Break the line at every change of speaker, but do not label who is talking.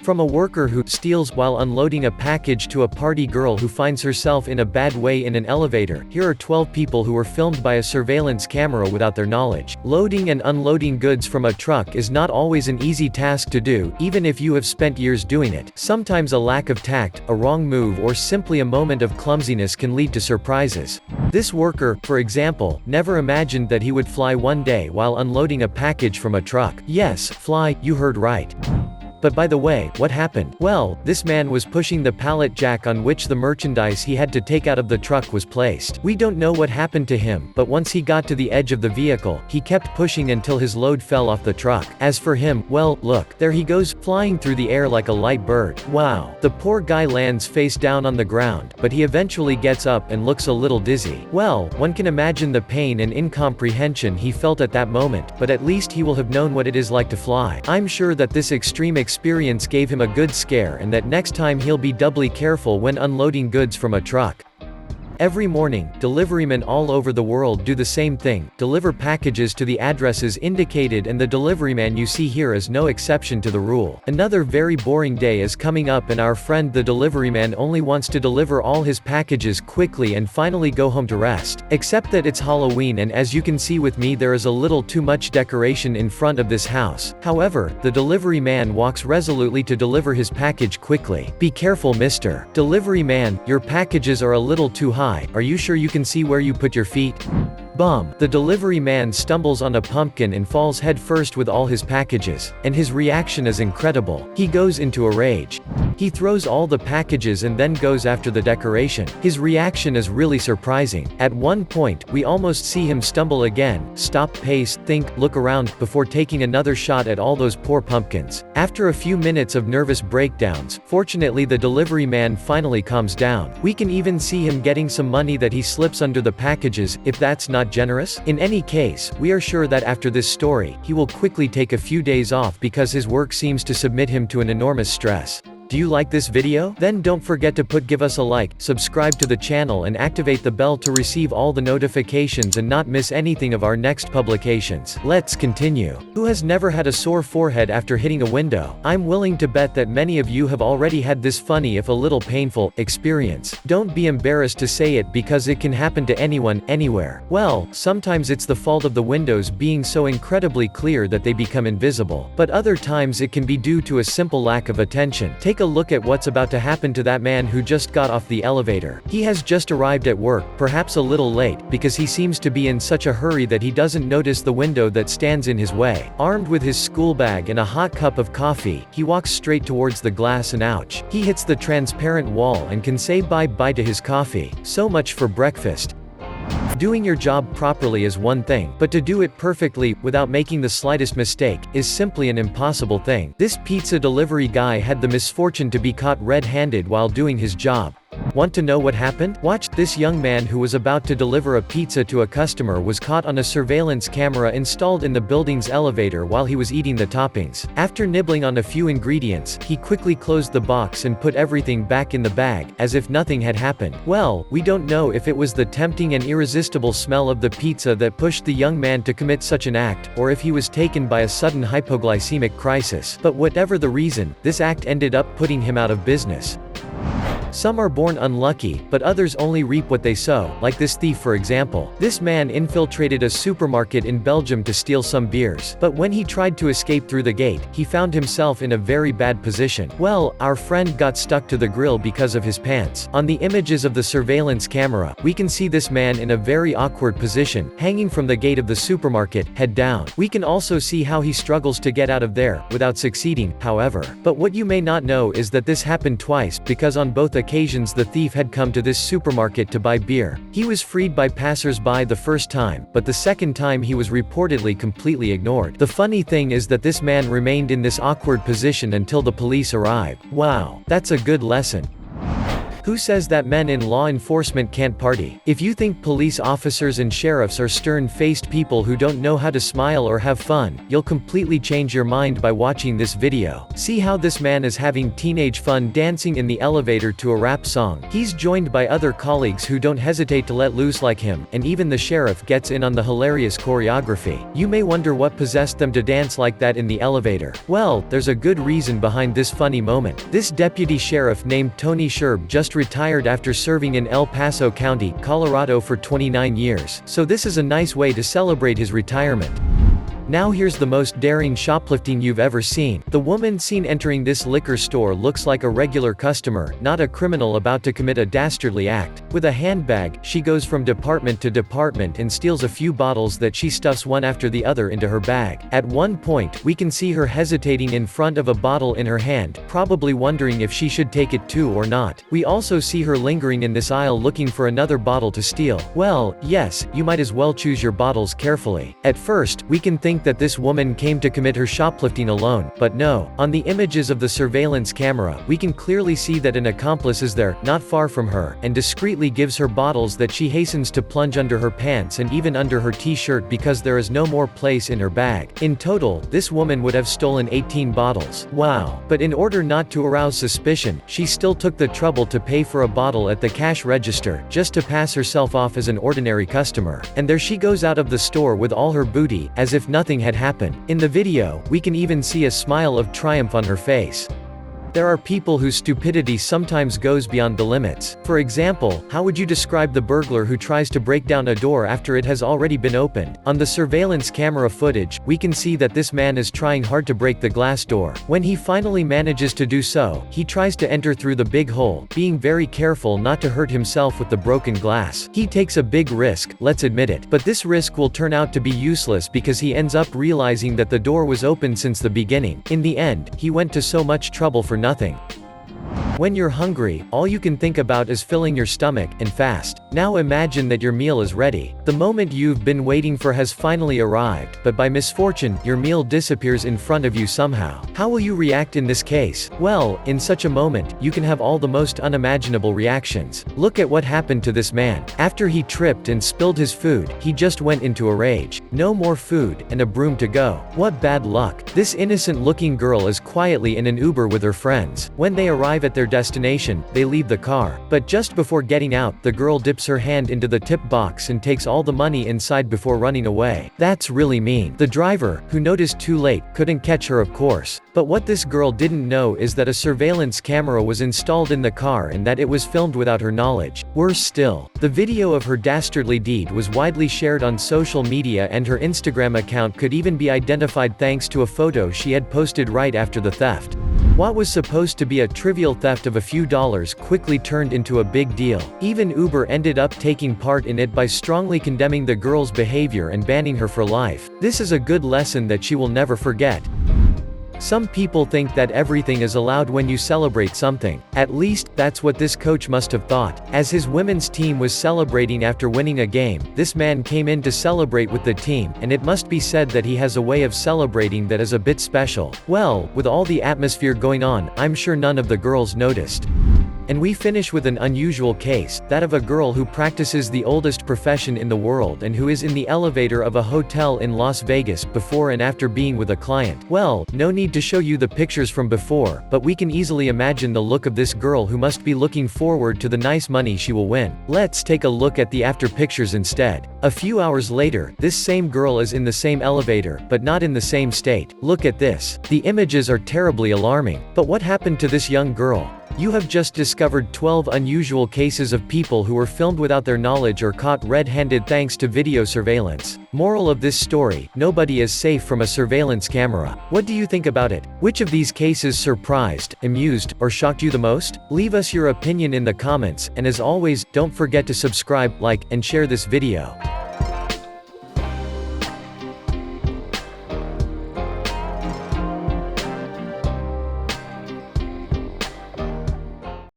From a worker who steals while unloading a package to a party girl who finds herself in a bad way in an elevator, here are 12 people who were filmed by a surveillance camera without their knowledge. Loading and unloading goods from a truck is not always an easy task to do, even if you have spent years doing it. Sometimes a lack of tact, a wrong move, or simply a moment of clumsiness can lead to surprises. This worker, for example, never imagined that he would fly one day while unloading a package from a truck. Yes, fly, you heard right. But by the way, what happened? Well, this man was pushing the pallet jack on which the merchandise he had to take out of the truck was placed. We don't know what happened to him, but once he got to the edge of the vehicle, he kept pushing until his load fell off the truck. As for him, well, look, there he goes, flying through the air like a light bird. Wow. The poor guy lands face down on the ground, but he eventually gets up and looks a little dizzy. Well, one can imagine the pain and incomprehension he felt at that moment, but at least he will have known what it is like to fly. I'm sure that this extreme experience gave him a good scare and that next time he'll be doubly careful when unloading goods from a truck. Every morning, deliverymen all over the world do the same thing, deliver packages to the addresses indicated, and the deliveryman you see here is no exception to the rule. Another very boring day is coming up and our friend the deliveryman only wants to deliver all his packages quickly and finally go home to rest. Except that it's Halloween and as you can see with me there is a little too much decoration in front of this house. However, the delivery man walks resolutely to deliver his package quickly. Be careful, Mr. Delivery man, your packages are a little too high. Are you sure you can see where you put your feet? Bum. The delivery man stumbles on a pumpkin and falls head first with all his packages. And his reaction is incredible. He goes into a rage. He throws all the packages and then goes after the decoration. His reaction is really surprising. At one point, we almost see him stumble again, stop, pace, think, look around, before taking another shot at all those poor pumpkins. After a few minutes of nervous breakdowns, fortunately the delivery man finally calms down. We can even see him getting some money that he slips under the packages, if that's not generous? In any case, we are sure that after this story, he will quickly take a few days off because his work seems to submit him to an enormous stress. Do you like this video? Then don't forget to give us a like, subscribe to the channel and activate the bell to receive all the notifications and not miss anything of our next publications. Let's continue. Who has never had a sore forehead after hitting a window? I'm willing to bet that many of you have already had this funny if a little painful experience. Don't be embarrassed to say it because it can happen to anyone, anywhere. Well, sometimes it's the fault of the windows being so incredibly clear that they become invisible. But other times it can be due to a simple lack of attention. Take a look at what's about to happen to that man who just got off the elevator. He has just arrived at work, perhaps a little late, because he seems to be in such a hurry that he doesn't notice the window that stands in his way. Armed with his school bag and a hot cup of coffee, he walks straight towards the glass and ouch. He hits the transparent wall and can say bye-bye to his coffee. So much for breakfast. Doing your job properly is one thing, but to do it perfectly, without making the slightest mistake, is simply an impossible thing. This pizza delivery guy had the misfortune to be caught red-handed while doing his job. Want to know what happened? Watch. This young man who was about to deliver a pizza to a customer was caught on a surveillance camera installed in the building's elevator while he was eating the toppings. After nibbling on a few ingredients, he quickly closed the box and put everything back in the bag, as if nothing had happened. Well, we don't know if it was the tempting and irresistible smell of the pizza that pushed the young man to commit such an act, or if he was taken by a sudden hypoglycemic crisis. But whatever the reason, this act ended up putting him out of business. Some are born unlucky, but others only reap what they sow, like this thief for example. This man infiltrated a supermarket in Belgium to steal some beers, but when he tried to escape through the gate, he found himself in a very bad position. Well, our friend got stuck to the grill because of his pants. On the images of the surveillance camera, we can see this man in a very awkward position, hanging from the gate of the supermarket, head down. We can also see how he struggles to get out of there, without succeeding, however. But what you may not know is that this happened twice, because on both occasions the thief had come to this supermarket to buy beer. He was freed by passers-by the first time, but the second time he was reportedly completely ignored. The funny thing is that this man remained in this awkward position until the police arrived. Wow, that's a good lesson. Who says that men in law enforcement can't party? If you think police officers and sheriffs are stern-faced people who don't know how to smile or have fun, you'll completely change your mind by watching this video. See how this man is having teenage fun dancing in the elevator to a rap song. He's joined by other colleagues who don't hesitate to let loose like him, and even the sheriff gets in on the hilarious choreography. You may wonder what possessed them to dance like that in the elevator. Well, there's a good reason behind this funny moment. This deputy sheriff named Tony Sherb just retired after serving in El Paso County, Colorado for 29 years. So this is a nice way to celebrate his retirement. Now here's the most daring shoplifting you've ever seen. The woman seen entering this liquor store looks like a regular customer, not a criminal about to commit a dastardly act. With a handbag, she goes from department to department and steals a few bottles that she stuffs one after the other into her bag. At one point, we can see her hesitating in front of a bottle in her hand, probably wondering if she should take it too or not. We also see her lingering in this aisle looking for another bottle to steal. Well, yes, you might as well choose your bottles carefully. At first, we can think that this woman came to commit her shoplifting alone, but no. On the images of the surveillance camera, we can clearly see that an accomplice is there, not far from her, and discreetly gives her bottles that she hastens to plunge under her pants and even under her t-shirt because there is no more place in her bag. In total, this woman would have stolen 18 bottles. Wow. But in order not to arouse suspicion, she still took the trouble to pay for a bottle at the cash register, just to pass herself off as an ordinary customer. And there she goes out of the store with all her booty, as if nothing had happened. In the video, we can even see a smile of triumph on her face. There are people whose stupidity sometimes goes beyond the limits. For example, how would you describe the burglar who tries to break down a door after it has already been opened? On the surveillance camera footage, we can see that this man is trying hard to break the glass door. When he finally manages to do so, he tries to enter through the big hole, being very careful not to hurt himself with the broken glass. He takes a big risk, let's admit it. But this risk will turn out to be useless because he ends up realizing that the door was open since the beginning. In the end, he went to so much trouble for nothing. When you're hungry, all you can think about is filling your stomach, and fast. Now imagine that your meal is ready. The moment you've been waiting for has finally arrived, but by misfortune, your meal disappears in front of you somehow. How will you react in this case? Well, in such a moment, you can have all the most unimaginable reactions. Look at what happened to this man. After he tripped and spilled his food, he just went into a rage. No more food, and a broom to go. What bad luck. This innocent-looking girl is quietly in an Uber with her friends. When they arrive at their destination, they leave the car. But just before getting out, the girl dips her hand into the tip box and takes all the money inside before running away. That's really mean. The driver, who noticed too late, couldn't catch her of course. But what this girl didn't know is that a surveillance camera was installed in the car and that it was filmed without her knowledge. Worse still, the video of her dastardly deed was widely shared on social media and her Instagram account could even be identified thanks to a photo she had posted right after the theft. What was supposed to be a trivial theft of a few dollars quickly turned into a big deal. Even Uber ended up taking part in it by strongly condemning the girl's behavior and banning her for life. This is a good lesson that she will never forget. Some people think that everything is allowed when you celebrate something. At least, that's what this coach must have thought. As his women's team was celebrating after winning a game, this man came in to celebrate with the team, and it must be said that he has a way of celebrating that is a bit special. Well, with all the atmosphere going on, I'm sure none of the girls noticed. And we finish with an unusual case, that of a girl who practices the oldest profession in the world and who is in the elevator of a hotel in Las Vegas before and after being with a client. Well, no need to show you the pictures from before, but we can easily imagine the look of this girl who must be looking forward to the nice money she will win. Let's take a look at the after pictures instead. A few hours later, this same girl is in the same elevator, but not in the same state. Look at this. The images are terribly alarming. But what happened to this young girl? You have just discovered 12 unusual cases of people who were filmed without their knowledge or caught red-handed thanks to video surveillance. Moral of this story: nobody is safe from a surveillance camera. What do you think about it? Which of these cases surprised, amused, or shocked you the most? Leave us your opinion in the comments, and as always, don't forget to subscribe, like, and share this video.